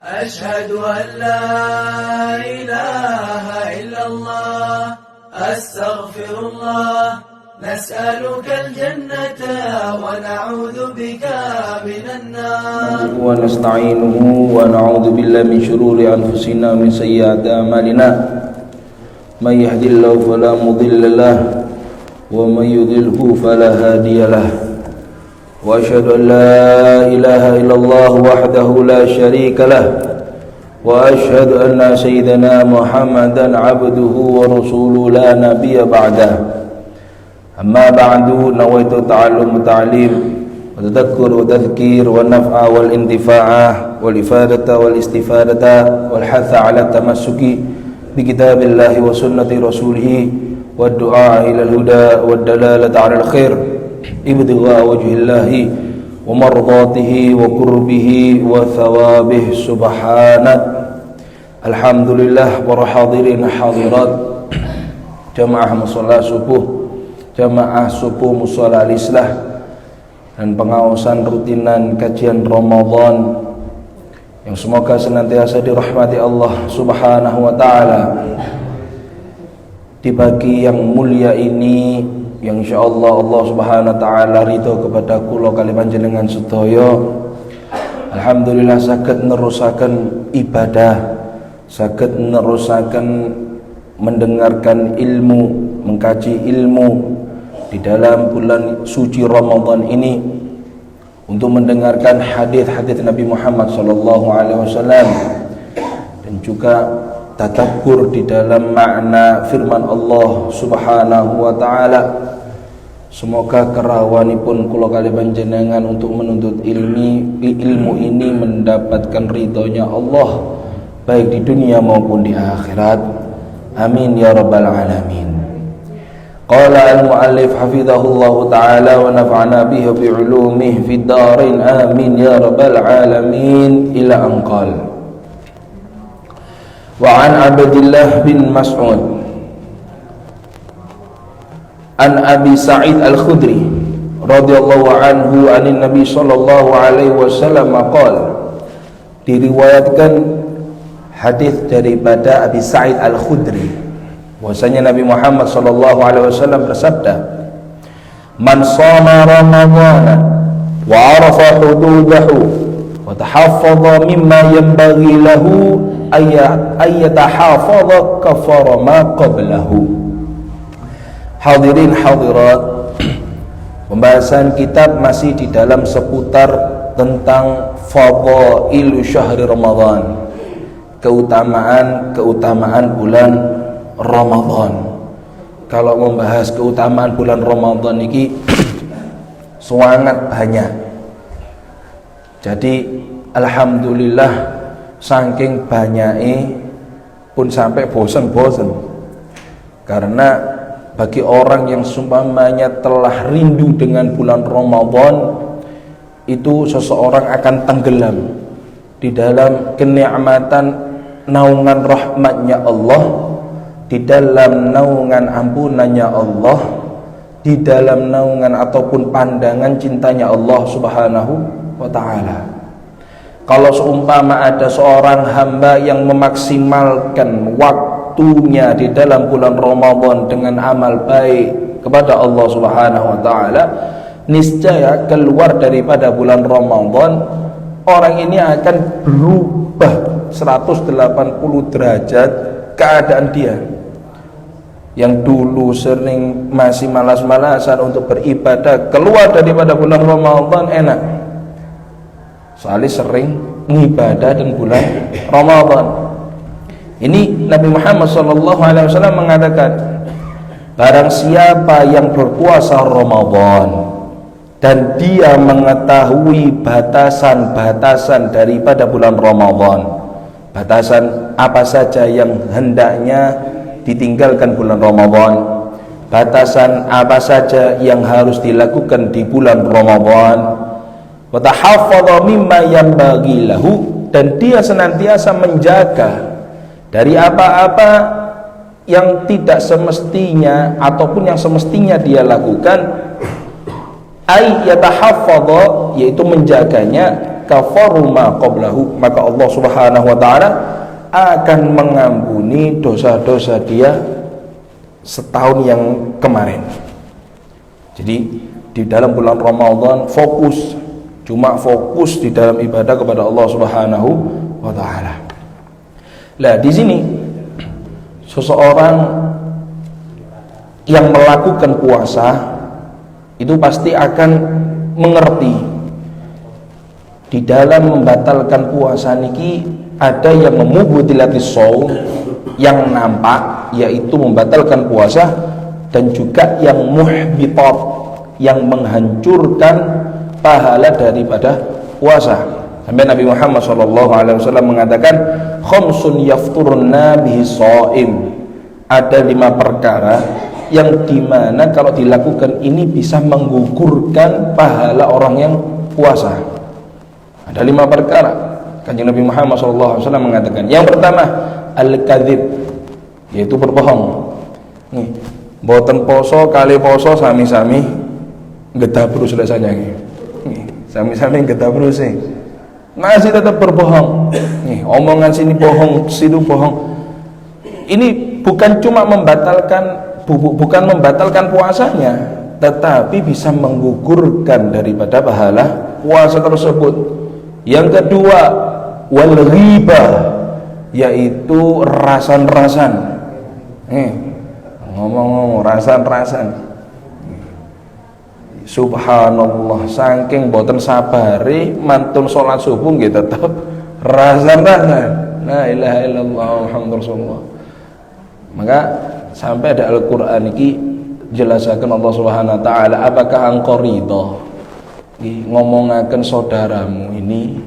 أشهد أن لا إله إلا الله أستغفر الله نسألك الجنة ونعوذ بك من النار ونستعينه ونعوذ بالله من شرور أنفسنا ومن سيئات أعمالنا من يهد الله فلا مضل له ومن يضلل فلا هادي له وأشهد أن لا إله إلا الله وحده لا شريك له وأشهد أن سيدنا محمدا عبده ورسوله لا نبي بعده أما بعد نويت تعلم وتعليم وتذكر وتذكير والنفع والانتفاع والإفادة والاستفادة والحث على التمسك بكتاب الله وسنة رسوله والدعاء إلى الهدى والدلالة على الخير ابتغاء وجه الله ومرضاته وقربه وثوابه سبحانه. Alhamdulillah para hadirin hadirat jamaah musalla subuh, jamaah subuh musalla al-islah dan pengawasan rutinan kajian Ramadan yang semoga senantiasa dirahmati Allah Subhanahu wa taala. Di pagi yang mulia ini yang insyaallah Allah Subhanahu wa taala ridho kepada kula kali panjenengan sedaya, alhamdulillah saged nerusaken ibadah, saged nerusaken mendengarkan ilmu, mengkaji ilmu di dalam bulan suci Ramadan ini untuk mendengarkan hadis-hadis Nabi Muhammad sallallahu alaihi wasallam dan juga tadabbur di dalam makna firman Allah Subhanahu wa taala. Semoga kerawanipun kula kali panjenengan untuk menuntut ilmu ini mendapatkan ridhonya Allah baik di dunia maupun di akhirat. Amin ya rabbal alamin. Qala al-muallif hafizahullahu ta'ala wa nafa'ana bihi bi ulumihi fid darain amin ya rabbal alamin ila an qala wa an Abdullah bin Mas'ud an Abi Sa'id Al-Khudri radhiyallahu anhu anin Nabi sallallahu alaihi wasallam qala, diriwayatkan hadis daripada Abi Sa'id Al-Khudri bahwasanya Nabi Muhammad sallallahu alaihi wasallam bersabda, man shama ramadhana wa arafa hududahu wa tahaffadha mimma yanbaghi lahu ayyatahafadha kafara ma qablahu. Hadirin hadirat, pembahasan kitab masih di dalam seputar tentang fadhailu syahri Ramadan, keutamaan bulan Ramadan. Kalau membahas keutamaan bulan Ramadan ini sangat banyak. Jadi alhamdulillah saking banyaknya pun sampai bosan-bosan, karena bagi orang yang seumpamanya telah rindu dengan bulan Ramadan, itu seseorang akan tenggelam di dalam kenikmatan naungan rahmatnya Allah, di dalam naungan ampunannya Allah, di dalam naungan ataupun pandangan cintanya Allah Subhanahu wa ta'ala. Kalau seumpama ada seorang hamba yang memaksimalkan waktunya di dalam bulan Ramadan dengan amal baik kepada Allah Subhanahu wa ta'ala, niscaya keluar daripada bulan Ramadan orang ini akan berubah 180 derajat keadaan dia. Yang dulu sering masih malas-malasan untuk beribadah, keluar daripada bulan Ramadan enak, soalnya sering ngibadah dan bulan Ramadan. Ini Nabi Muhammad SAW mengatakan, barang siapa yang berpuasa Ramadan dan dia mengetahui batasan-batasan daripada bulan Ramadan, batasan apa saja yang hendaknya ditinggalkan bulan Ramadan, batasan apa saja yang harus dilakukan di bulan Ramadan, wa tahaffadha mimma yanbaghi lahu, dan dia senantiasa menjaga dari apa-apa yang tidak semestinya ataupun yang semestinya dia lakukan, ay yatahaffadha, yaitu menjaganya, kafaru ma qablahu, maka Allah Subhanahu wa taala akan mengampuni dosa-dosa dia setahun yang kemarin. Jadi di dalam bulan Ramadan fokus di dalam ibadah kepada Allah Subhanahu wa taala. Lah di sini seseorang yang melakukan puasa itu pasti akan mengerti di dalam membatalkan puasa niki ada yang memubtilatis shaum, yang nampak yaitu membatalkan puasa, dan juga yang muhbitat, yang menghancurkan pahala daripada puasa. Sampai Nabi Muhammad SAW mengatakan khamsun yafturna bihi shaim, ada 5 perkara yang dimana kalau dilakukan ini bisa menggugurkan pahala orang yang puasa. Ada 5 perkara. Kanjeng Nabi Muhammad SAW mengatakan, yang pertama al-kadzib, yaitu berbohong. Nih, boten poso kali poso sami-sami gedabrus rasanya nih. Sami-sami gedabrus sih. Masih tetap berbohong. Nih, omongan sini bohong, situ bohong. Ini bukan cuma bukan membatalkan puasanya, tetapi bisa menggugurkan daripada pahala puasa tersebut. Yang kedua, wal ghibah, yaitu rasan-rasan. Ngomong-ngomong rasan-rasan. Subhanallah, saking boten sabari mantun salat subuh nggih tetep rasan-rasan. La ilaha illallah Muhammadur Rasulullah. Maka sampai ada Al-Qur'an iki jelasaken Allah Subhanahu wa taala, apakah engkau ridho ngomongaken saudaramu ini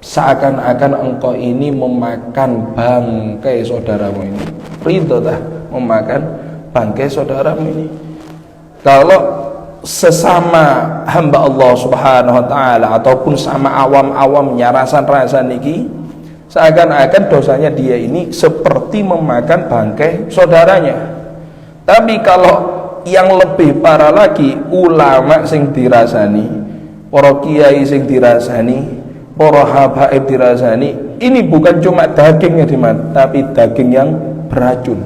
seakan-akan engkau ini memakan bangkai saudaramu ini. Ridho tah memakan bangkai saudaramu ini? Kalau sesama hamba Allah Subhanahu wa taala ataupun sama awam-awamnya rasan-rasan niki, seakan-akan dosanya dia ini seperti memakan bangkai saudaranya. Tapi kalau yang lebih parah lagi, ulama sing dirasani, para kiai sing dirasani, para habaib dirasani, ini bukan cuma dagingnya dimakan, tapi daging yang beracun.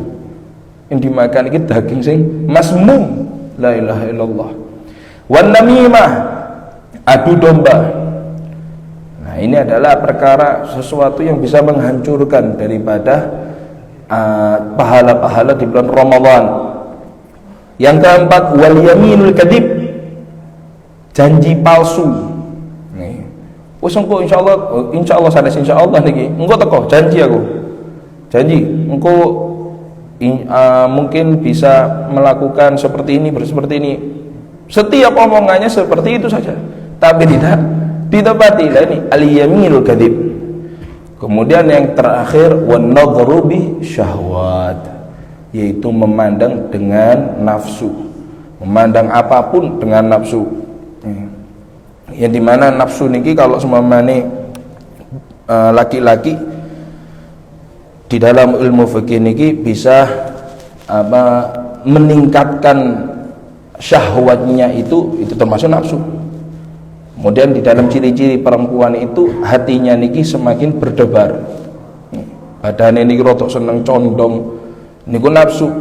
Yang dimakan ini daging sing masmum. La ilaha illallah. Wan namimah, adu domba. Nah, ini adalah perkara sesuatu yang bisa menghancurkan daripada pahala-pahala di bulan Ramadan. Yang keempat, wal yaminul kadzib, janji palsu. Nih, wis engko insyaallah sanes insyaallah niki, engko teko janji aku. Janji engko mungkin bisa melakukan seperti ini, seperti ini. Setiap omongannya seperti itu saja, tapi tidak ditepati. Lah ini al yaminul kadzib. Kemudian yang terakhir, wan nadhru bi syahwat, yaitu memandang dengan nafsu, memandang apapun dengan nafsu. Yang dimana nafsu niki kalau semamane laki-laki di dalam ilmu fikih niki bisa meningkatkan syahwatnya itu termasuk nafsu. Kemudian di dalam ciri-ciri perempuan itu hatinya niki semakin berdebar, badannya niki rotok seneng condong, niku nafsu.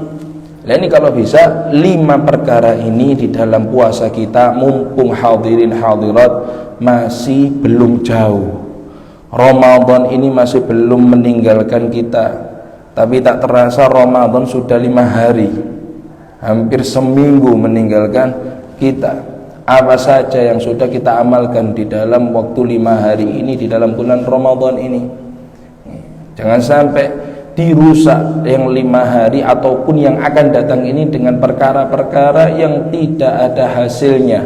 Lah ini kalau bisa 5 perkara ini di dalam puasa kita, mumpung hadirin hadirat masih belum jauh, Ramadan ini masih belum meninggalkan kita, tapi tak terasa Ramadan sudah 5 hari, hampir seminggu meninggalkan kita. Apa saja yang sudah kita amalkan di dalam waktu 5 hari ini di dalam bulan Ramadan ini? Jangan sampai dirusak yang 5 hari ataupun yang akan datang ini dengan perkara-perkara yang tidak ada hasilnya,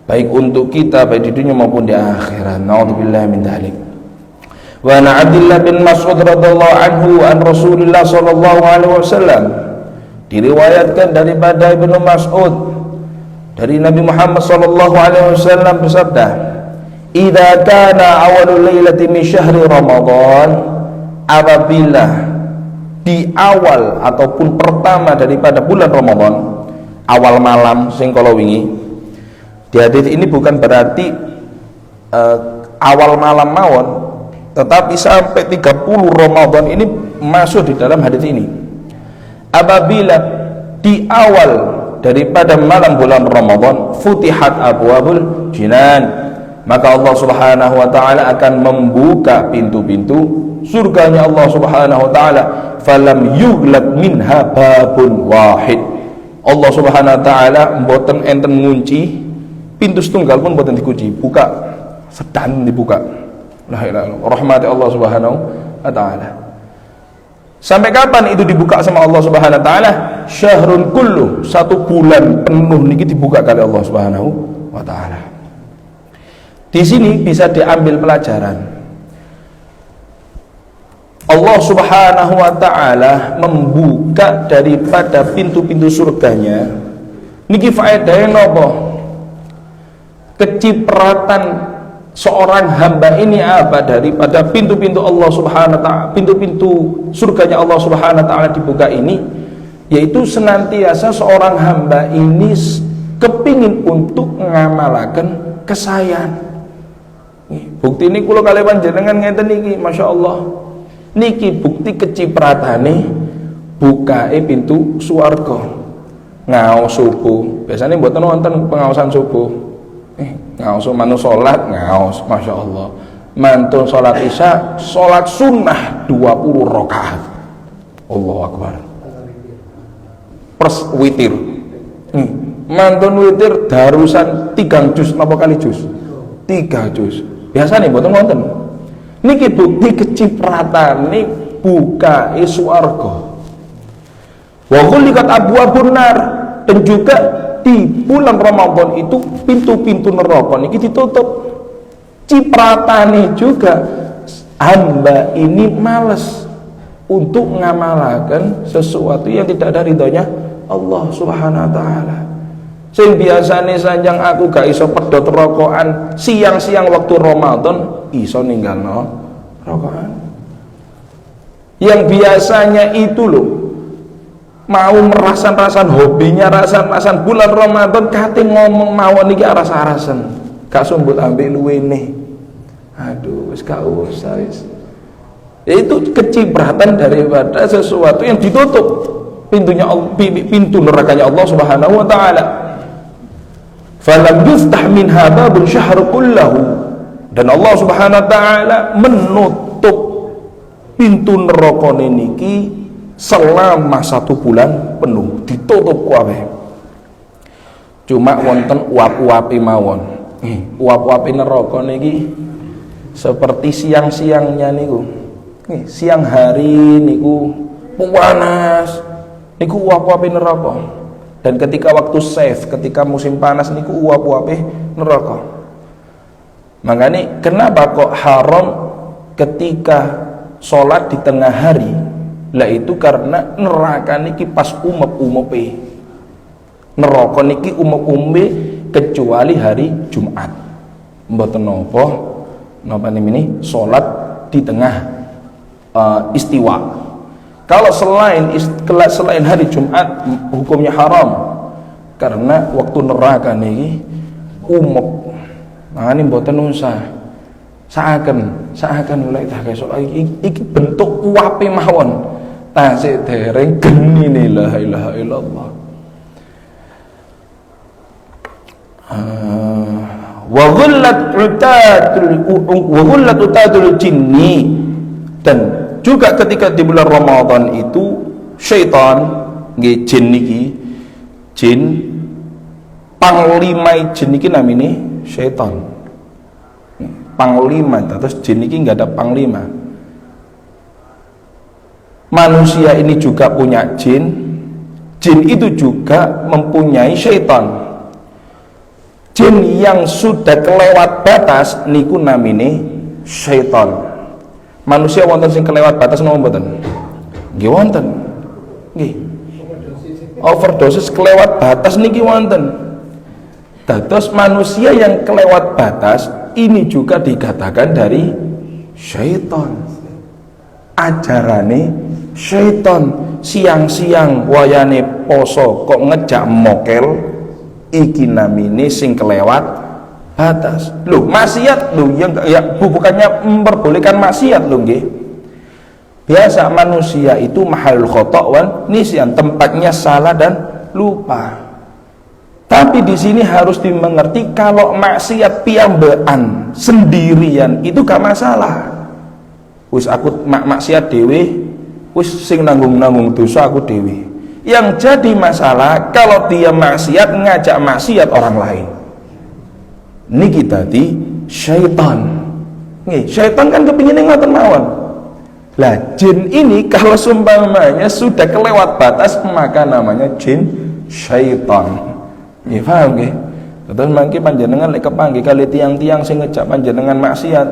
baik untuk kita, baik di dunia maupun di akhirat. Naudzubillah min dzalik. Wa an Abdullah bin Mas'ud radhiyallahu anhu an Rasulullah sallallahu alaihi wasallam, diriwayatkan daripada Ibnu Mas'ud dari Nabi Muhammad sallallahu alaihi wasallam bersabda, "Idza kana awalul lailati min syahri Ramadan," apabila di awal ataupun pertama daripada bulan Ramadan, awal malam sing kala wingi. Di hadis ini bukan berarti awal malam mawon, tetapi sampai 30 Ramadan ini masuk di dalam hadis ini. Apabila di awal daripada malam bulan Ramadan futihat abwabul jinan, maka Allah Subhanahu wa taala akan membuka pintu-pintu surganya Allah Subhanahu wa taala. Falam yughlaq minha babun wahid. Allah Subhanahu wa taala mboten enten ngunci pintu setunggal pun mboten dikunci, buka sedan dibuka. La ilaha illallah, rahmati Allah Subhanahu wa taala. Sampai kapan itu dibuka sama Allah Subhanahu wa taala? Syahrun kullu, 1 bulan penuh niki dibuka kali Allah Subhanahu wa taala. Di sini bisa diambil pelajaran. Allah Subhanahu wa taala membuka daripada pintu-pintu surganya. Niki faedahe napa? Kecipratan seorang hamba ini apa daripada pintu-pintu Allah Subhanahu wa taala, pintu-pintu surganya Allah Subhanahu wa taala dibuka ini, yaitu senantiasa seorang hamba ini kepingin untuk ngamalaken kesayan. Bukti ini kula kali panjenengan ngeten niki, Masya Allah, niki bukti kecipratane bukae pintu swarga. Ngaos subuh, biasanya mboten wonten pengaosan subuh. Ngaos manut salat, ngaos, Masya Allah. Mantun salat isya, salat sunnah 20 rakaat. Allahu Akbar. Pers witir. Mantun witir darusan 3 juz napa kali juz? 3 juz. Biasane mboten wonten. Niki bukti kecipratane bukae swarga. Wa ghuliqat abwabun nar, dan juga di bulan Ramadan itu pintu-pintu neraka niki ditutup. Cipratane juga hamba ini malas untuk ngamalaken sesuatu yang tidak ada ridhonya Allah Subhanahu wa taala. Sing biasane sanjang aku gak iso pedhot rokokan siang-siang waktu Ramadan iso ninggalno rokokan. Yang biasanya itu loh mau merasan-rasan hobinya, rasan-rasan bulan Ramadan kate ngomong mawon iki aras-arasen, gak sumbut ambek luwene. Aduh, wis gak usah wis. Itu kecipratan daripada sesuatu yang ditutup pintunya, pintu nerakanya Allah Subhanahu wa taala. Falam yuftah minha babun syahr kullahu, dan Allah Subhanahu wa taala menutup pintu neraka niki selama 1 bulan penuh, ditutup kabeh. Cuma wonten uap-uape mawon. Uap-uape neraka niki seperti siang-siangnya niku. Siang hari niku panas, niku uap-uape neraka. Dan ketika waktu saif, ketika musim panas niku uap-uape neraka. Makanya kenapa kok haram ketika sholat di tengah hari? Lah itu karena neraka niki pas umep-umepe. Neraka niki umep-umepe kecuali hari Jumat. Mboten napa ini sholat di tengah istiwa. Kalau selain hari Jumat hukumnya haram karena waktu neraka niki umep. Nah ini mboten usah. Saaken mulai dah besok iki bentuk uape mawon. Tasik dereng geni la ilaha illallah. Wa ghullat utadul jinni, dan juga ketika di bulan Ramadan itu syaitan nggih jin niki, jin panglima jin niki namine syaitan. Panglima, terus jin niki enggak ada panglima. Manusia ini juga punya jin. Jin itu juga mempunyai syaitan. Jin yang sudah kelewat batas niku namine syaitan. Manusia wonten sing kelewat batas napa mboten? Nggih wonten. Nggih. Overdosis kelewat batas niki wonten. Dados manusia yang kelewat batas ini juga dikatakan dari syaitan. Ajarane syaitan. Siang-siang wayane poso kok ngejak mokel, iki namine sing kelewat batas. Loh, maksiat loh yang ya bukannya memperbolehkan maksiat loh nggih. Biasa manusia itu mahalul khata' wal nisyan, tempatnya salah dan lupa. Tapi di sini harus dimengerti kalau maksiat piambean sendirian itu gak masalah. Wis aku maksiat dhewe, wis sing nanggung-nanggung dosa aku dhewe. Yang jadi masalah kalau dia maksiat ngajak maksiat orang lain. Niki tadi syaitan. Nggih, syaitan kan kepingin ngoten mawon. Lah jin ini kalau seumpamanya sudah kelewat batas maka namanya jin syaitan. Nggih paham nggih? Terus mangke panjenengan lek kepanggih kali tiang-tiang sing ngejak panjenengan maksiat.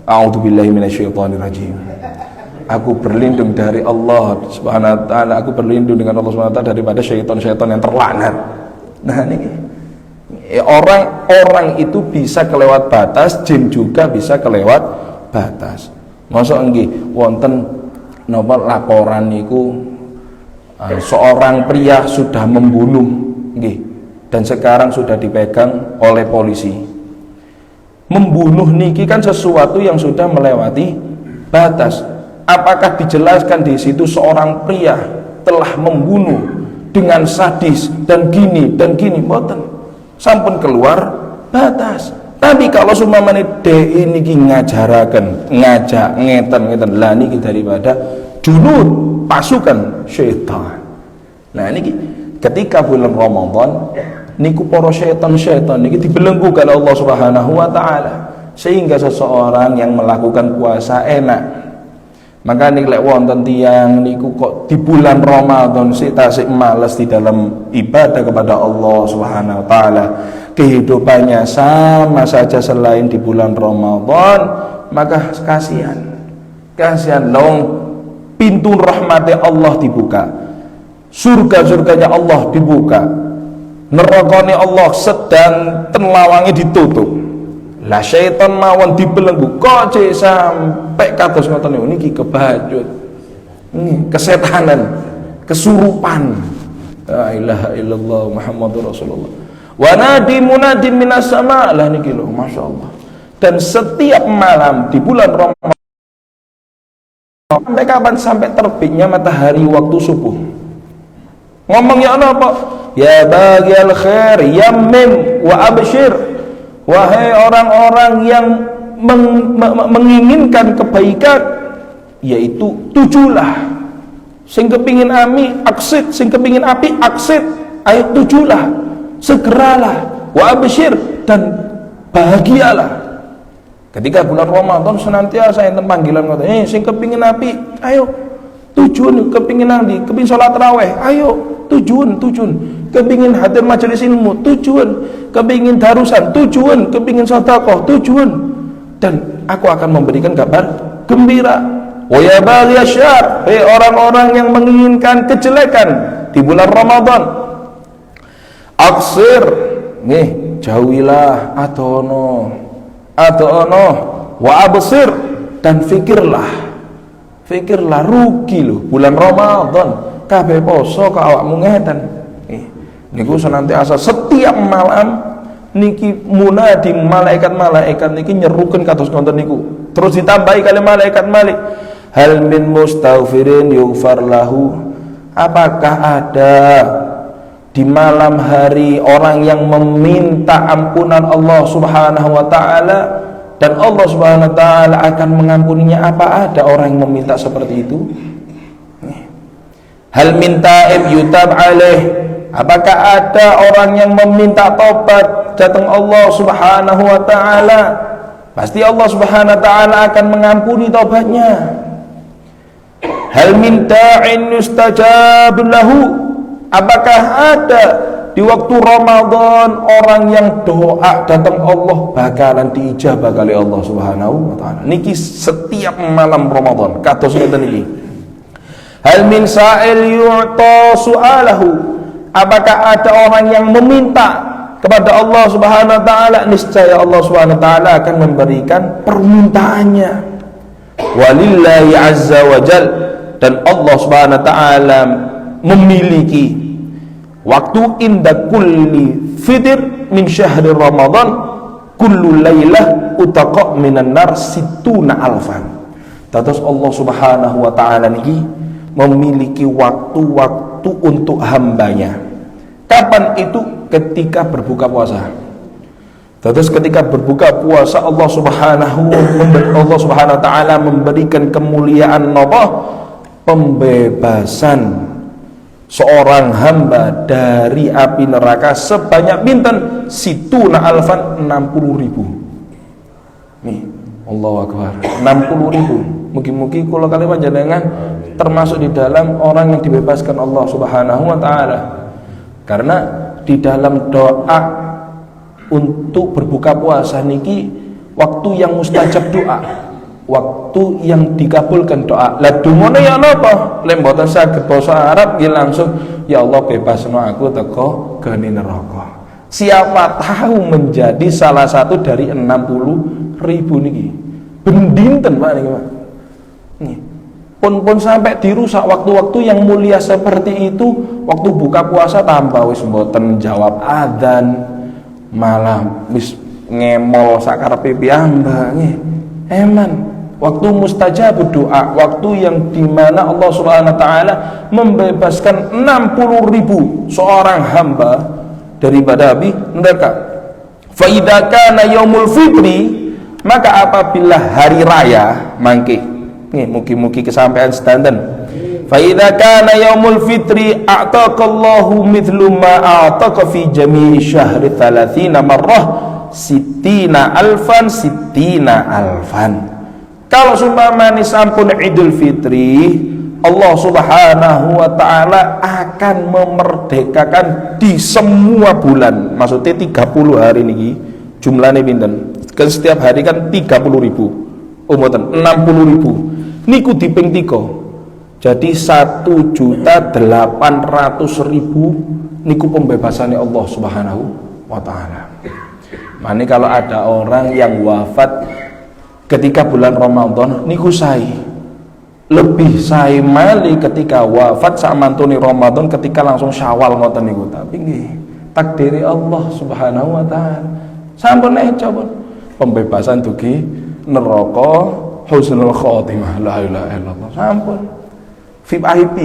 A'udzubillahi minasyaitonirrajim. Aku berlindung dari Allah Subhanahu wa taala, aku berlindung dengan Allah Subhanahu wa taala daripada syaitan-syaitan yang terlaknat. Nah niki orang itu bisa kelewat batas, jin juga bisa kelewat batas. Masa nggih wonten napa laporan niku seorang pria sudah membunuh nggih dan sekarang sudah dipegang oleh polisi. Membunuh niki kan sesuatu yang sudah melewati batas. Apakah dijelaskan di situ seorang pria telah membunuh dengan sadis dan gini mboten. Sampun keluar batas. Tapi kalau sumamane DE niki ngajaraken, ngajak ngeten lah niki daripada junud pasukan syaitan. Nah niki ketika bulan Ramadan niku para syaitan niki dibelenggu oleh Allah Subhanahu wa taala sehingga seseorang yang melakukan puasa enak. Maka nek lek wonten tiyang niku kok di bulan Ramadan sik tasik males di dalam ibadah kepada Allah Subhanahu wa taala, kehidupannya sama saja selain di bulan Ramadan, maka kasihan dong. Pintu rahmatnya Allah dibuka, surga-surganya Allah dibuka, nerakanya Allah sedang tenlawangi ditutup. Lah syaitan mawon dibelenggu kok cek sampai kados ngoten niku niki kebajut. Ini kesetanan, kesurupan. La ilaha illallah Muhammadur Rasulullah. Wa nadi munadi minas sama lah niki lho, masyaallah. Dan setiap malam di bulan Ramadan sampai kapan? Sampai terbitnya matahari waktu subuh. Ngomongnya apa? Ya baghiyal khair yammim wa abshir. Wahai orang-orang yang menginginkan kebaikan, yaitu tujulah. Sing kepingin ami aksid, sing kepingin api aksid, ayo tujulah, segeralah, wa absyir, dan bahagialah. Ketika bulan Ramadan senantiasa enten panggilan ngoten, sing kepingin api, ayo tujuan, kepingin nanti, kepingin sholat tarawih, ayo tujuan. Kepingin hadir majelis ilmu, tujuan. Kepingin darusan, tujuan. Kepingin sedekah, tujuan. Dan aku akan memberikan kabar gembira. Wa ya baghiya syarr, orang-orang yang menginginkan kejelekan di bulan Ramadan, aksir nih, jauhilah atono wa absir, dan fikirlah rugi loh bulan Ramadan kabeh poso ka awakmu ngeten. Niku senantiasa setiap malam niki munadi malaikat niki nyeruken kados ngoten niku. Terus ditambahi kali malaikat malik, hal min mustaghfirin yughfar lahu. Apakah ada di malam hari orang yang meminta ampunan Allah Subhanahu wa taala dan Allah Subhanahu wa taala akan mengampuninya? Apa ada orang yang meminta seperti itu? Hal min taib yutab alaih. Apakah ada orang yang meminta tobat datang Allah Subhanahu wa taala? Pasti Allah Subhanahu wa taala akan mengampuni tobatnya. Hal min da'in yustajab lahu. Apakah ada di waktu Ramadan orang yang doa datang Allah bakalan diijabah kali Allah Subhanahu wa taala? Niki setiap malam Ramadan kados ngeten niki. Hal min sa'il yu'ta su'alahu. Apakah ada orang yang meminta kepada Allah Subhanahu wa taala? Niscaya Allah Subhanahu wa taala akan memberikan permintaannya. Walillahi azza wa jal, dan Allah Subhanahu wa taala memiliki waktu inda kulli fitr min syahri Ramadan kullu lailah utaqa minan nar situna alfan. Terus Allah Subhanahu wa taala niki memiliki waktu-waktu untuk hambanya. Kapan itu? Ketika berbuka puasa. Terus ketika berbuka puasa Allah Subhanahu wa taala memberikan kemuliaan napa? Pembebasan seorang hamba dari api neraka sebanyak pinten? Situna alfan, 60.000. Nih, Allahu akbar. 60.000. Mugi-mugi kula kali panjenengan termasuk di dalam orang yang dibebaskan Allah Subhanahu wa taala. Karena di dalam doa untuk berbuka puasa niki waktu yang mustajab doa, waktu yang dikabulkan doa. Lah dungane ya napa? Lek mboten saged basa Arab nggih langsung ya Allah bebasno aku teko geni neraka. Siapa tahu menjadi salah satu dari 60.000 niki. Bendinten Pak niki Pak. Nih. Pun sampai dirusak waktu-waktu yang mulia seperti itu, waktu buka puasa tanpa wis mboten jawab adzan, malah wis ngemol sakarepe piyambak nggih. Eman waktu mustajab doa, waktu yang dimana Allah Subhanahu wa taala membebaskan 60.000 seorang hamba daripada api neraka. Fa idza kana yaumul fitri, maka apabila hari raya mangke nih mugi-mugi kesampaian sedanten. Fa idza kana yaumul fitri a'taqallahu mithlu ma a'taqa fi jami'i syahri 30 marrah sittina alfan. Kalau sumpamane sampun Idul Fitri, Allah Subhanahu wa taala akan memerdekakan di semua bulan. Maksudnya 30 hari niki jumlahnya pinten? Kan setiap hari kan 30.000. Oh mboten, 60.000. Niku diping 3. Jadi 1.800.000 niku pembebasannya Allah Subhanahu wa taala. Mane kalau ada orang yang wafat ketika bulan Ramadan niku sae. Lebih sae mali ketika wafat sak mantune Ramadan ketika langsung Syawal ngoten niku. Tapi nggih takdiri Allah Subhanahu wa taala. Sampun coba pembebasan dugi neraka husnul khotimah, la ilaha illallah. Sampun VIP,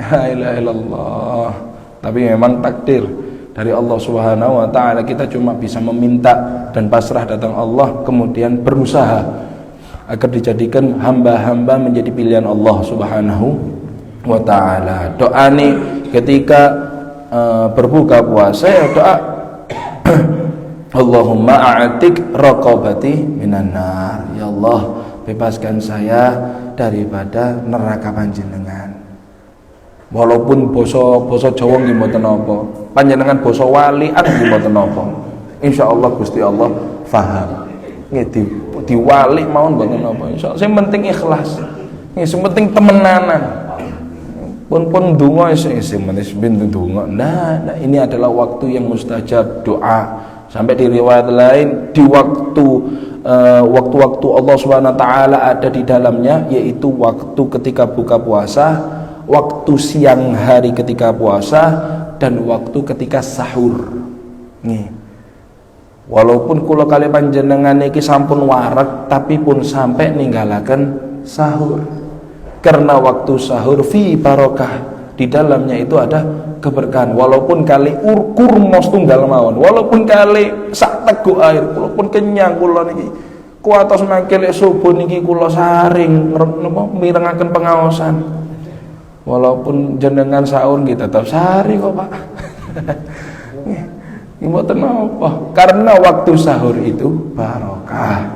la ilaha illallah. Tapi memang takdir dari Allah Subhanahu wa taala, kita cuma bisa meminta dan pasrah datang Allah, kemudian berusaha agar dijadikan hamba-hamba menjadi pilihan Allah Subhanahu wa taala. Doa nih ketika berbuka puasa ya doa Allahumma a'tik raqabati minan nar. Ya Allah, bebaskan saya daripada neraka panjenengan. Walaupun basa Jawa nggih mboten napa, panjenengan basa walian nggih mboten napa. Insyaallah Gusti Allah paham. Nggih diwali mawon mboten napa. Insyaallah sing penting ikhlas. Nggih sing penting temenanan. Pun donga sing penting donga. Nah, ini adalah waktu yang mustajab doa. Sampai di riwayat lain di waktu-waktu Allah Subhanahu wa taala ada di dalamnya, yaitu waktu ketika buka puasa, waktu siang hari ketika puasa, dan waktu ketika sahur. Nih. Walaupun kula kali panjenengan iki sampun wareg tapi pun sampai ninggalaken sahur. Karena waktu sahur fi barokah, di dalamnya itu ada keberkahan. Walaupun kali kurma setunggal mawon, walaupun kali sak teguk air, walaupun kenyang kula niki kuatos mangke lek subuh niki kula saring napa mirengaken pengaosan. Walaupun jenengan sahur nggih tetap sari kok Pak. Nggih mboten napa, karena waktu sahur itu barokah.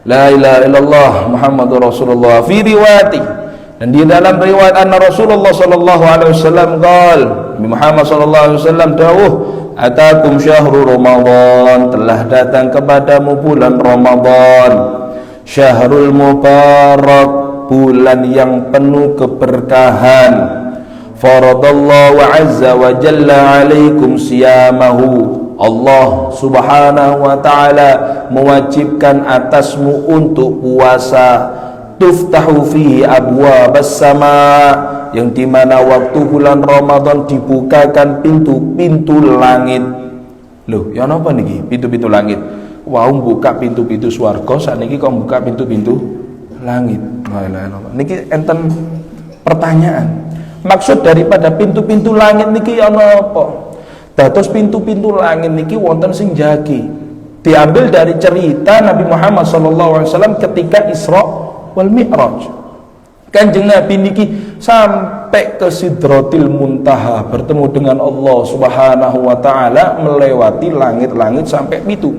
La ilaha illallah Muhammadur Rasulullah fi riwayati. Dan di dalam riwayat anna Rasulullah sallallahu alaihi wasallam qaal, Muhammad sallallahu alaihi wasallam dawuh, atakum syahrul Ramadan, telah datang kepadamu bulan Ramadan, syahrul mubarak, bulan yang penuh keberkahan. Faradallahu azza wa jalla alaikum siyamahu, Allah Subhanahu wa taala mewajibkan atasmu untuk puasa. Tuftahu fihi abwabas sama, yang dimana waktu bulan Ramadan dibukakan pintu-pintu langit. Loh, ya napa niki? Pintu-pintu langit. Wau buka pintu-pintu swarga, sakniki kok buka pintu-pintu langit. La ilaha illallah. Niki enten pertanyaan. Maksud daripada pintu-pintu langit niki ya napa? Dados pintu-pintu langit niki wonten sing jagi. Diambil dari cerita Nabi Muhammad SAW ketika Isra wal Mi'raj. Kanjeng Nabi niki sampai ke Sidratil Muntaha, bertemu dengan Allah Subhanahu wa taala, melewati langit-langit sampai pitu.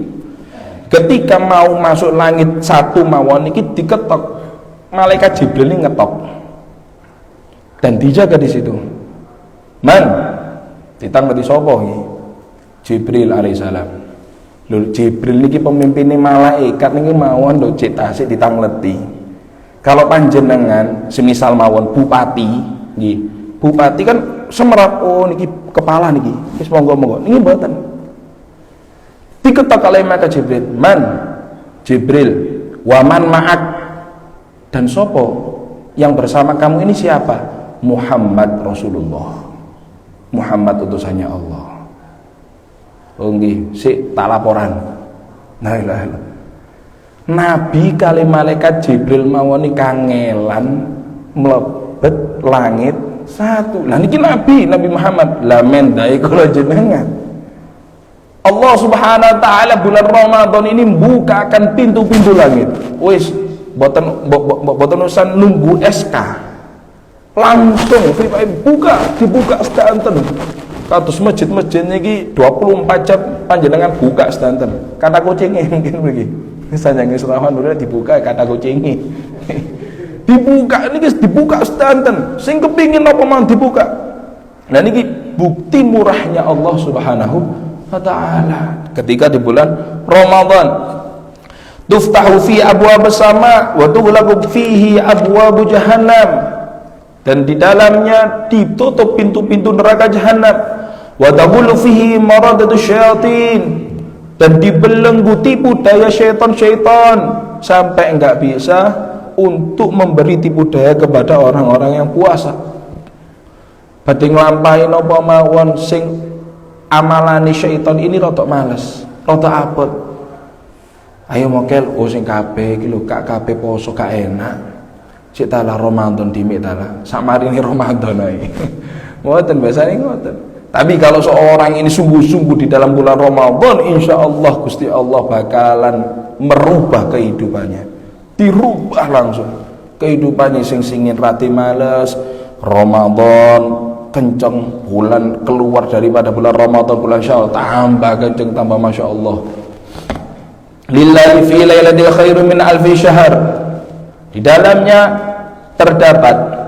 Ketika mau masuk langit satu mawon niki diketok. Malaikat Jibril ini ngetok. Dan dijaga di situ. Man ditangketi sapa iki? Jibril alaihissalam. Lho Jibril niki pemimpinnya malaikat niki mawon lho cek tasik ditangleti. Kalau panjenengan semisal mawon bupati nggih. Bupati kan semerap oh niki kepala niki. Wis monggo-monggo. Niki mboten. Diketok oleh malaikat Jibril. Man Jibril wa man ma'ak. Dan sopo yang bersama kamu ini siapa? Muhammad Rasulullah. Muhammad utusannya Allah. Oh nggih, sik tak laporan. La ilaha illallah. Nabi kali malaikat Jibril mawon kangelan mlebet langit satu. Lah niki Nabi Muhammad. Lah mendai kula jenengan. Allah Subhanahu wa taala bulan Ramadan ini bukakan pintu-pintu langit. Wis boten urusan nunggu SK. Langsung dibuka sedanten. Kados masjid-masjid niki 24 jam panjenengan buka sedanten. Kata kucinge mungkin begini. Sanjange serawan udah dibuka kata kucinge. Dibuka niki dibuka sedanten. Sing kepingin apa mang dibuka. Nah niki bukti murahnya Allah Subhanahu wa taala. Ketika di bulan Ramadan tuftahu fi abwaab as-sama wa tughlaqu fihi abwaab jahannam. Dan di dalamnya ditutup pintu-pintu neraka jahanam. Wa taqulu fihi maradatu syayatin. Dan dibelenggu tipu daya syaitan-syaitan sampai enggak bisa untuk memberi tipu daya kepada orang-orang yang puasa. Badhe nglampahi napa mawon sing amalane syaitan ini rotok males, rotok apet. Ayo mokel sing kabeh iki lho kak kabeh poso gak enak. Cek talah Ramadan dimik talah. Samarini Ramadan ae. Ngoten biasane ngoten. Tapi kalau seorang ini sungguh-sungguh di dalam bulan Ramadan, insyaallah Gusti Allah bakalan merubah kehidupannya. Dirubah langsung. Kehidupannya sing-singin rati males, Ramadan kenceng, bulan keluar daripada bulan Ramadan bulan Syawal tambah kenceng, tambah Masya Allah. Lillahi fi lailatul khairum min alfi syahr. Di dalamnya terdapat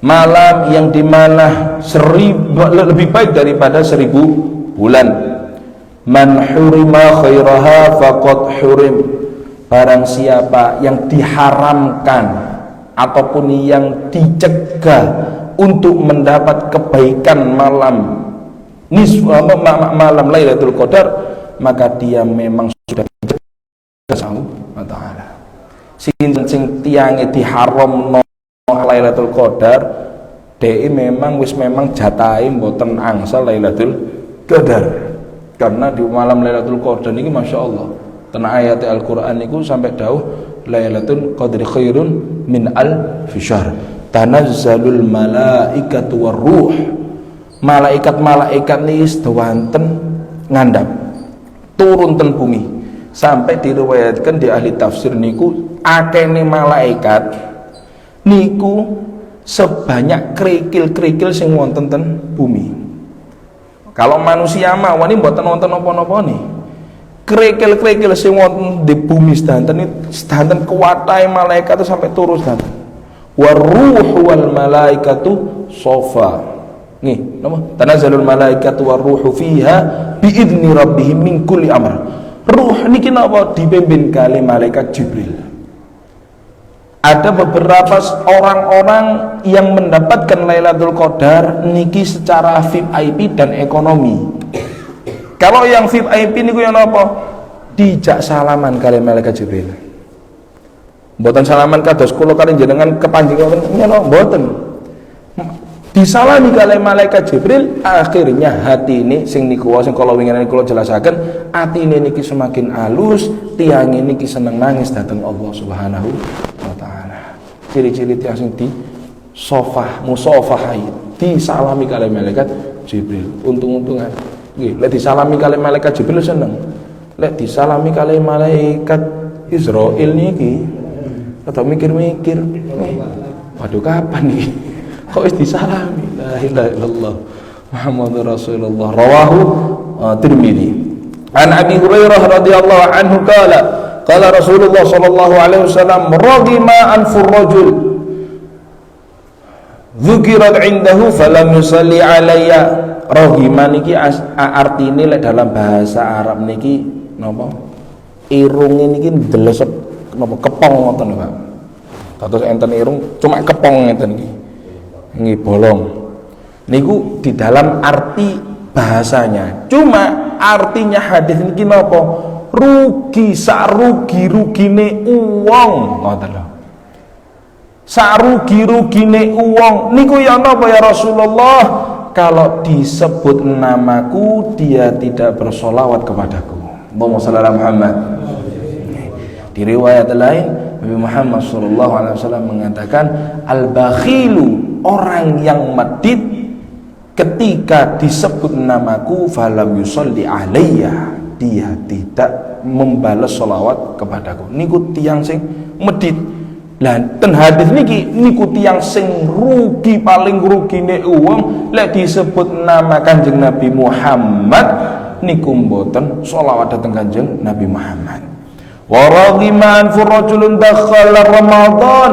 malam yang dimana lebih baik daripada 1000 bulan. Man hurima khairaha faqad hurim. Barang siapa yang diharamkan ataupun yang dicegah untuk mendapat kebaikan malam malam Lailatul Qadar, maka dia memang sudah dicegah Allah Ta'ala. Sing tiange diharamno Lailatul Qadar, dhek memang jatahe mboten angsal Lailatul Qadar. Karena di malam Lailatul Qadar niki masyaallah, ten ayat Al-Qur'an niku sampai dawuh Lailatul Qadri khairun min alfi syahr. Tanazzalul malaikatu warruh. Malaikat-malaikat niki sedawanten ngandhap turun ten bumi. Sampai diriwayatkan di ahli tafsir niku akene malaikat niku sebanyak kerikil-kerikil sing wonten ten bumi. Kalau manusia mawon mboten wonten napa-napa nih. Kerikil-kerikil sing wonten di bumi sedanten kuwatahe malaikat sampai turun sedanten. Waruhu wal malaikatu sofa. Nggih, napa? Tanazzalul malaikatu waruhu fiha biidzni rabbihim min kulli amr. Ruh niki napa dipimpin kali malaikat Jibril. Ada beberapa orang-orang yang mendapatkan Lailatul Qadar niki secara VIP dan ekonomi. Kalau yang VIP niku yang napa? Dijak salaman kali malaikat Jibril. Mboten salaman kados kula kali jenengan kepanjing ngoten, mboten. disalami kali malaikat Jibril, akhirnya hati ini sing niku sing kala wingi kula jelasaken, atine niki semakin alus, tiyang niki seneng nangis dateng Allah Subhanahu wa taala. Ciri-ciri tiyang sing di musafahai, disalami kali malaikat Jibril. Untung-untungan nggih, lek disalami kali malaikat Jibril seneng. Lek disalami kali malaikat Israil niki rada mikir-mikir. Waduh kapan nih? Kok wis disalami? La ilaha illallah Muhammadur Rasulullah. Rawahu Tirmidzi. An Abi Hurairah radhiyallahu anhu qala Rasulullah sallallahu alaihi wasallam raghima anfur rajul dzukirat indahu falam yusalli alayya. Raghima niki artine lek dalam bahasa Arab niki napa? Irunge niki ndelesep napa kepong ngoten lho, Pak. Terus enten irung cuma kepong ngeten iki. Nggih bolong. Niku di dalam arti bahasanya. Cuma artinya hadis niki napa? Rugi sarugi-rugine uwong, ngoten lho. Sarugi-rugine uwong niku ya napa ya Rasulullah? Kalau disebut namaku dia tidak bersolawat kepadaku. Allahumma shalli ala Muhammad. Di riwayat lain Nabi Muhammad SAW mengatakan al-bakhilu, orang yang medit ketika disebut namaku falam yusolli alayya, dia tidak membalas sholawat kepadaku. Niku tiang sing medit. Lah ten hadis niki niku tiyang sing rugi, paling rugine wong lek disebut nama Kanjeng Nabi Muhammad niku mboten selawat dhateng Kanjeng Nabi Muhammad. Wa raghiman furrajulun dakhala Ramadan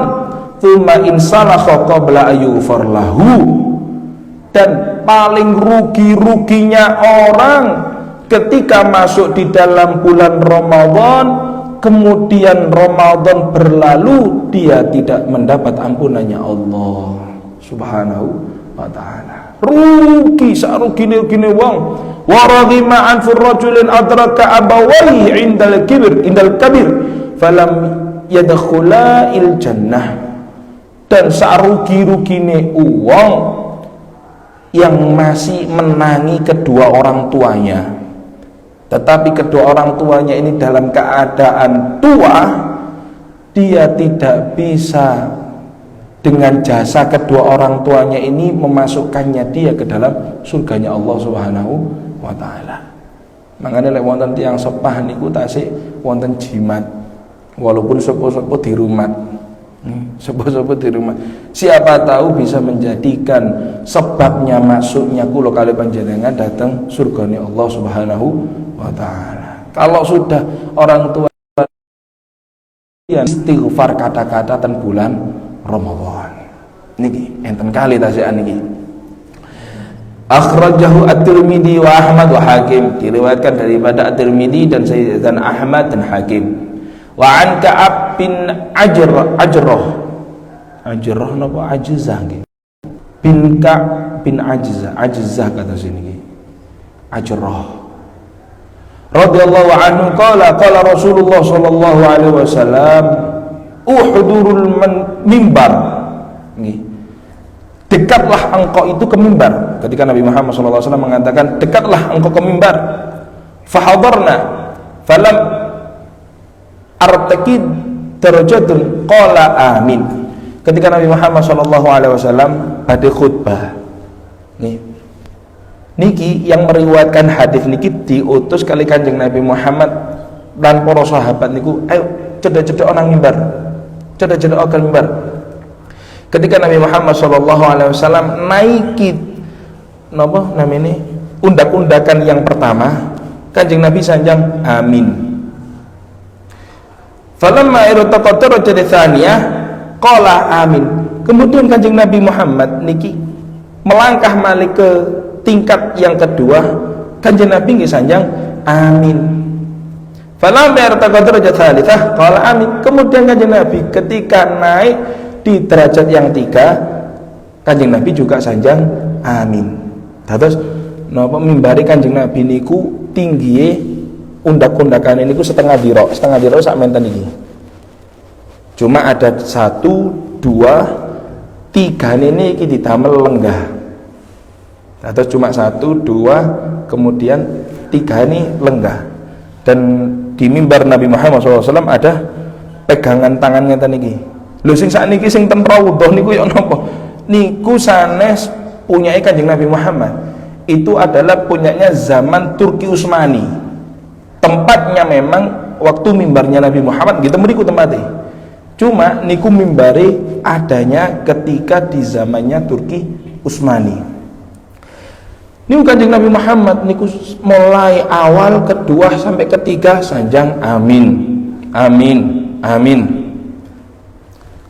thumma insalakha qabla ayyufar lahu. Dan paling rugi-ruginya orang ketika masuk di dalam bulan Ramadan, kemudian Ramadan berlalu, dia tidak mendapat ampunannya Allah Subhanahu wa ta'ala. Rugi sarugine wong. Wa raghima an furrajulin adraka abawaihi indal kabir falam yadkhula il jannah. Dan sarugi-rugine wong yang masih menangi kedua orang tuanya, tetapi kedua orang tuanya ini dalam keadaan tua, dia tidak bisa dengan jasa kedua orang tuanya ini memasukkannya dia ke dalam surganya Allah Subhanahu wa ta'ala. Makanya lek wonten tiyang sepah niku tasik wonten jimat, walaupun sepo-sepo di rumah. Sepo-sepo di rumah. Siapa tahu bisa menjadikan sebabnya masuknya kula kali panjenengan datang surganya Allah Subhanahu wa ta'ala. Kalau sudah orang tua yang istighfar kata-kata ten bulan Ramadan niki enten kali tasikan niki. Akhrajahu At-Tirmidzi wa Ahmad wa Hakim, diriwayatkan daripada At-Tirmidzi dan Ahmad dan Hakim. Wa an Ka'ab bin Ajrah napa Ajzah nggih. Bin Ka'ab bin Ajzah kata sini Ajrah radhiyallahu anhu qala Rasulullah sallallahu alaihi wasallam uhdurul mimbar nggih, dekatlah engkau itu ke mimbar. Ketika Nabi Muhammad sallallahu alaihi wasallam mengatakan dekatlah engkau ke mimbar, fahadarna falam artaqid darajatun qala amin. Ketika Nabi Muhammad sallallahu alaihi wasallam badhe khutbah niki yang meriwayatkan hadis niki diutus kali Kanjeng Nabi Muhammad dan para sahabat niku, ayo cedek-cedek orang mimbar, cedek-cedek orang mimbar. Ketika Nabi Muhammad sallallahu alaihi wasallam naiki napa namanya undak-undakan yang pertama, Kanjeng Nabi sanjang amin. Falamma irtaqatta rajul tsaniyah qala amin. Kemudian Kanjeng Nabi Muhammad niki melangkah malih ke tingkat yang kedua, Kanjeng Nabi nggih sanjang amin. Falamma irtaqatta rajul tsalitsah qala amin. Kemudian Kanjeng Nabi ketika naik di derajat yang tiga, Kanjeng Nabi juga sanjang amin. Terus napa mimbari Kanjeng Nabi niku tinggiye undak-undakan niku setengah diro sak menten iki. Cuma ada 1, 2, 3 ini iki didamel lenggah. Terus cuma 1, 2, kemudian 3 ini lenggah. Dan di mimbar Nabi Muhammad SAW ada pegangan tangannya ngeten iki. Lho sing sakniki sing ten raudhah niku ya napa? Niku sanes punyai Kanjeng Nabi Muhammad. Itu adalah punyanya zaman Turki Utsmani. Tempatnya memang waktu mimbarnya Nabi Muhammad gitu mriku tempatnya. Cuma niku mimbari adanya ketika di zamannya Turki Utsmani. Niku Kanjeng Nabi Muhammad niku mulai awal, kedua sampai ketiga sanjang amin. Amin. Amin.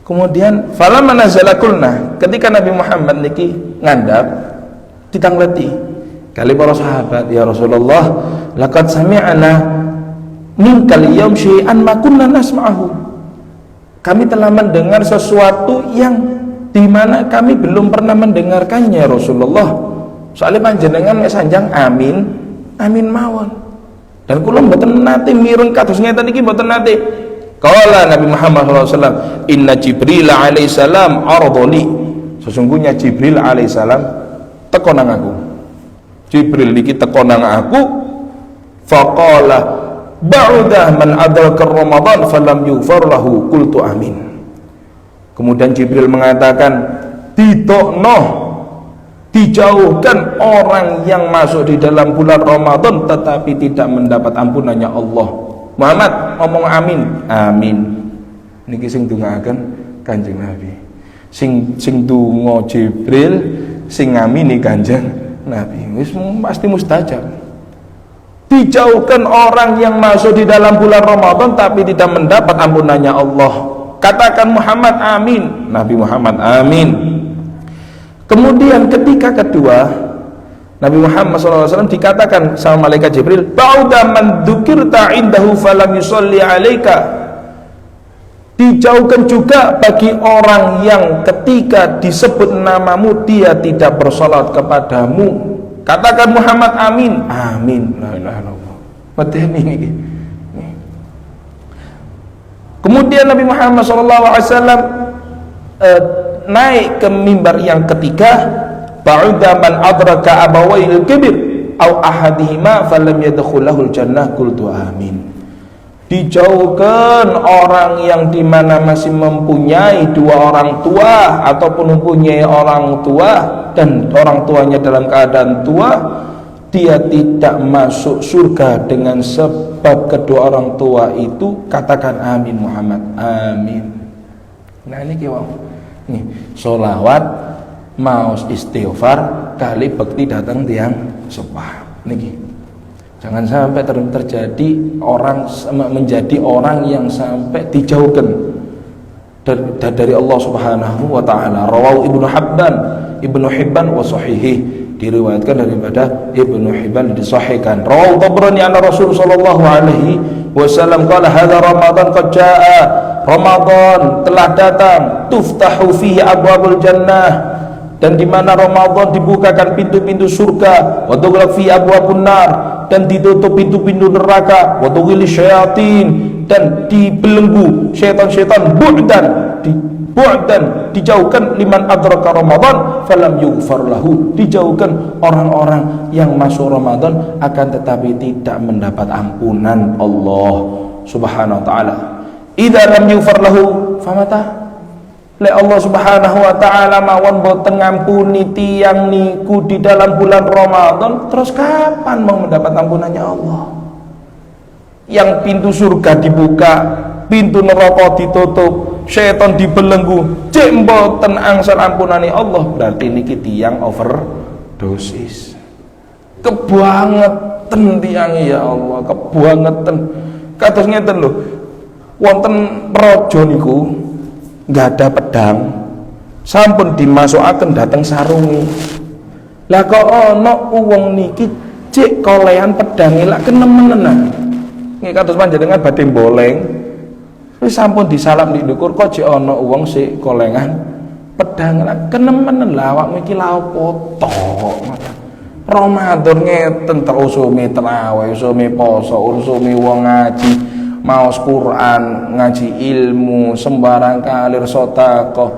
Kemudian falamma nazala qulna, ketika Nabi Muhammad niki ngandap ditangleti kali para sahabat, ya Rasulullah, laqad sami'na minkal yaum syai'an ma kunna nasma'ahu. Kami telah mendengar sesuatu yang dimana kami belum pernah mendengarkannya, Rasulullah. Soalnya panjenengan nek sanjang amin, amin mawon. Dan kula mboten nate mireng kados ngeten iki mboten nate. Qala Nabi Muhammad SAW, inna Jibril alaihissalam ardhali. Sesungguhnya Jibril alaihissalam teko nang aku. Jibril niki teko nang aku. Faqala ba'udah man adraka Ramadan falam yughfar lahu, qultu amin. Kemudian Jibril mengatakan, ditokno, dijauhkan orang yang masuk di dalam bulan Ramadan tetapi tidak mendapat ampunannya Allah. Muhammad ngomong amin, amin. Niki sing ndongaaken Kanjeng Nabi. Sing donga Jibril, sing ngamini Kanjeng Nabi. Wis pasti mustajab. Dijauhkan orang yang masuk di dalam bulan Ramadan tapi tidak mendapat ampunannya Allah. Katakan Muhammad amin. Nabi Muhammad amin. Kemudian ketika kedua Nabi Muhammad SAW dikatakan sama malaikat Jibril, ba'uda man dzukirta indahu falam yusolli alaika. Dijauhkan juga bagi orang yang ketika disebut namamu dia tidak bersalat kepadamu. Katakan Muhammad amin. Amin. La ilaha illallah. Mateni niki. Kemudian Nabi Muhammad SAW naik ke mimbar yang ketiga, ba'uda man adraka abawail kibir au ahadihima falam yadkhulahul jannah, qultu amin. Dijauhkan orang yang dimana masih mempunyai dua orang tua ataupun mempunyai orang tua dan orang tuanya dalam keadaan tua, dia tidak masuk surga dengan sebab kedua orang tua itu. Katakan amin Muhammad, amin. Nah ini kiwau nih sholawat maos istighfar kali bekti datang tiang sepah niki. Jangan sampai terjadi orang menjadi orang yang sampai dijauhkan dari Allah Subhanahu wa taala. Rawahu Ibnu Hibban wa sahihi, diriwayatkan daripada Ibnu Hibban disahihkan. Rawahu Tabrani anna Rasul sallallahu alaihi wasallam qala hadza Ramadan qad jaa. Ramadan telah datang, tuftahu fihi abwabul jannah, dan di mana Ramadan dibukakan pintu-pintu surga, wa tughlaq fi abwabun nar, dan ditutup pintu-pintu neraka, wa tughil syayatin, dan dibelenggu syaitan-syaitan, bu'dan dijauhkan, liman adraka Ramadan falam yughfar lahu, dijauhkan orang-orang yang masuk Ramadan akan tetapi tidak mendapat ampunan Allah Subhanahu wa taala. Idza lam yughfar lahu famata, le Allah Subhanahu wa taala mawon boten ngampuni tiyang niku di dalam bulan Ramadan, terus kapan mau mendapat ampunannya Allah? Yang pintu surga dibuka, pintu neraka ditutup, syaitan dibelenggu, cek mboten angsal ampunane Allah, berarti niki tiyang overdosis. Kebangetan tiyange ya Allah, kebangetan. Kados ngeten lho, wonten raja niku nggak ada pedang, sampun dimasukaken dateng sarungi. Lah kok ana wong niki cek kolehan pedange lak kenemenen. Nggih kados panjenengan badhe boleng, wis sampun disalam di ndukur kok cek ana wong sik kolengan pedang lak kenemenen. Lah awakmu iki lha opo tok? Ramadan ngeten terus usume traweh, usume poso, usume wong ngaji, maos Quran, ngaji ilmu, sembarang kalir sedekah.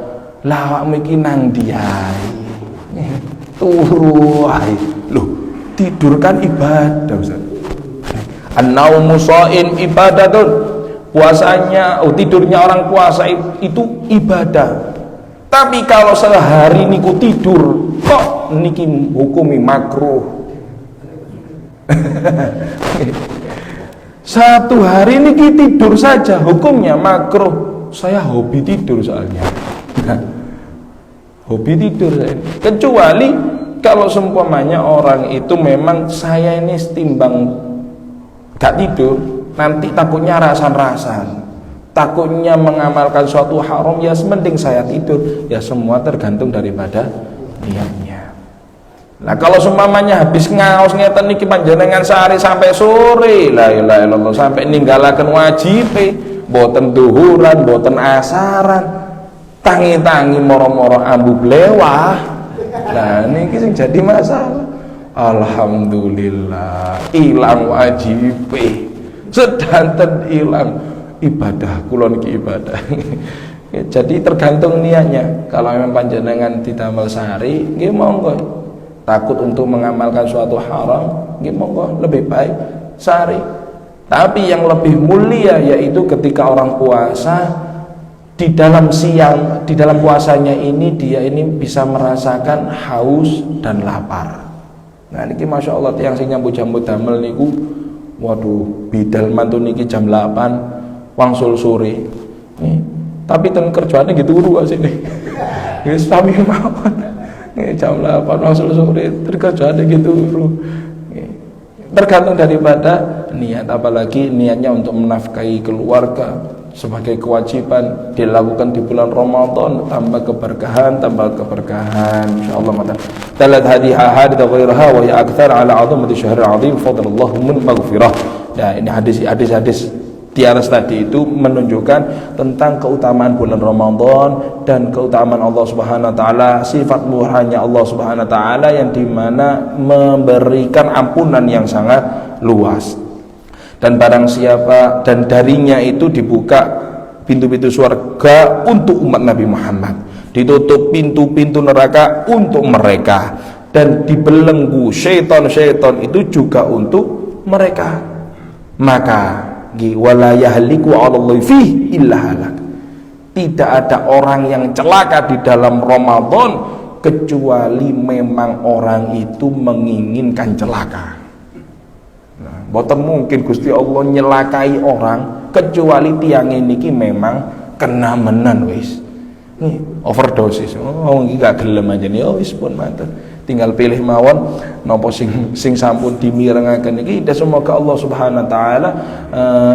Lah awakmu iki nang ndi ae? turu ae. Loh, tidur kan ibadah, Ustaz. An-naumu sha'in ibadatun. Puasanya, tidurnya orang puasa itu ibadah. Tapi kalau sehari niku tidur, kok niki hukumi makruh. Satu hari niki tidur saja hukumnya makruh. Saya hobi tidur soalnya. Hobi tidur saya. Kecuali kalau seumpamanya orang itu memang saya ini timbang gak tidur, nanti takutnya rasan-rasan, takutnya mengamalkan suatu haram, ya mending saya tidur. Ya semua tergantung daripada niatnya. Nah kalau seumpamanya habis ngaos ngeten niki panjenengan sehari sampai sore, la ilaha illallah, sampai ninggalaken wajib, boten duhuran, boten asaran, tangi-tangi moro-moro ambu blewah. Nah niki sing jadi masalah. Alhamdulillah ilang wajib, sedanten ilang ibadah kula niki ibadah. Jadi tergantung niatnya. Kalau memang panjenengan didamel sehari, nggih monggo. Takut untuk mengamalkan suatu haram, nggih monggo, lebih baik sehari. Tapi yang lebih mulia yaitu ketika orang puasa, di dalam siang, di dalam puasanya ini dia ini bisa merasakan haus dan lapar. Nah niki masya Allah tiang sing nyambut damel niku, waduh bidal mantu niki jam 8 wangsul sore. Nih, tapi ten kerjaane gitu turu asine. Wis sami mawon. Jam 8 wangsul sore kerjaane gitu turu. Tergantung daripada niat, apalagi niatnya untuk menafkahi keluarga sebagai kewajiban dilakukan di bulan Ramadan, tambah keberkahan insyaallah. Mata talat hadhihi ahadits ghairaha wa hiya akthar ala 'azamati syahril 'azim fadlullah min maghfirah. Nah ini hadis-hadis di atas tadi itu menunjukkan tentang keutamaan bulan Ramadan dan keutamaan Allah Subhanahu wa taala, sifat murahnya Allah Subhanahu wa taala yang dimana memberikan ampunan yang sangat luas. Dan barang siapa, dan darinya itu dibuka pintu-pintu surga untuk umat Nabi Muhammad, ditutup pintu-pintu neraka untuk mereka, dan dibelenggu syaitan-syaitan itu juga untuk mereka. Maka wala yahliku 'alallahi fihi illa halak. Tidak ada orang yang celaka di dalam Ramadan kecuali memang orang itu menginginkan celaka. Boten mungkin Gusti Allah nyelakai orang kecuali tiang niki memang kena menan wis. Nih overdosis. Oh iki gak gelem aja nih. Oh wis pun mantep. Tinggal pilih mawon napa sing sampun dimirengaken iki. Semoga Allah Subhanahu wa taala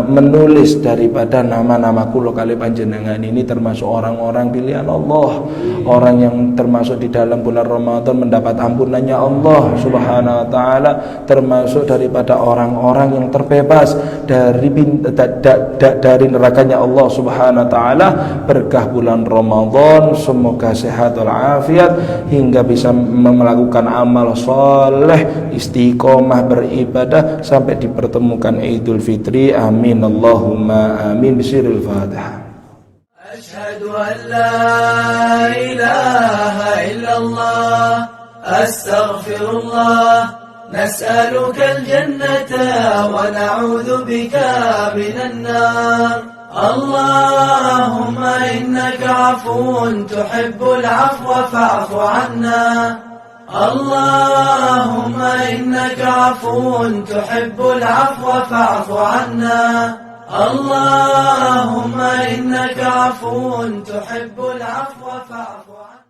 menulis daripada nama-nama kula kali panjenengan ini termasuk orang-orang pilihan Allah, orang yang termasuk di dalam bulan Ramadan mendapat ampunannya Allah Subhanahu wa taala, termasuk daripada orang-orang yang terbebas dari nerakanya Allah Subhanahu wa taala berkah bulan Ramadan. Semoga sehat walafiat hingga bisa melakukan amal soleh, istiqomah beribadah sampai dipertemukan Idul Fitri. Amin Allahumma amin. Bisiril Fatihah. Asyhadu an la ilaha illallah, astaghfirullah, nas'aluka al-jannata wa na'udzu bika minan nar. Allahumma innaka 'afuwun tuhibbul 'afwa fa'fu 'anna. Allahumma innaka 'afuwun tuhibbul 'afwa fa'fu 'anna. Allahumma innaka 'afuwun tuhibbul 'afwa fa'fu 'anna.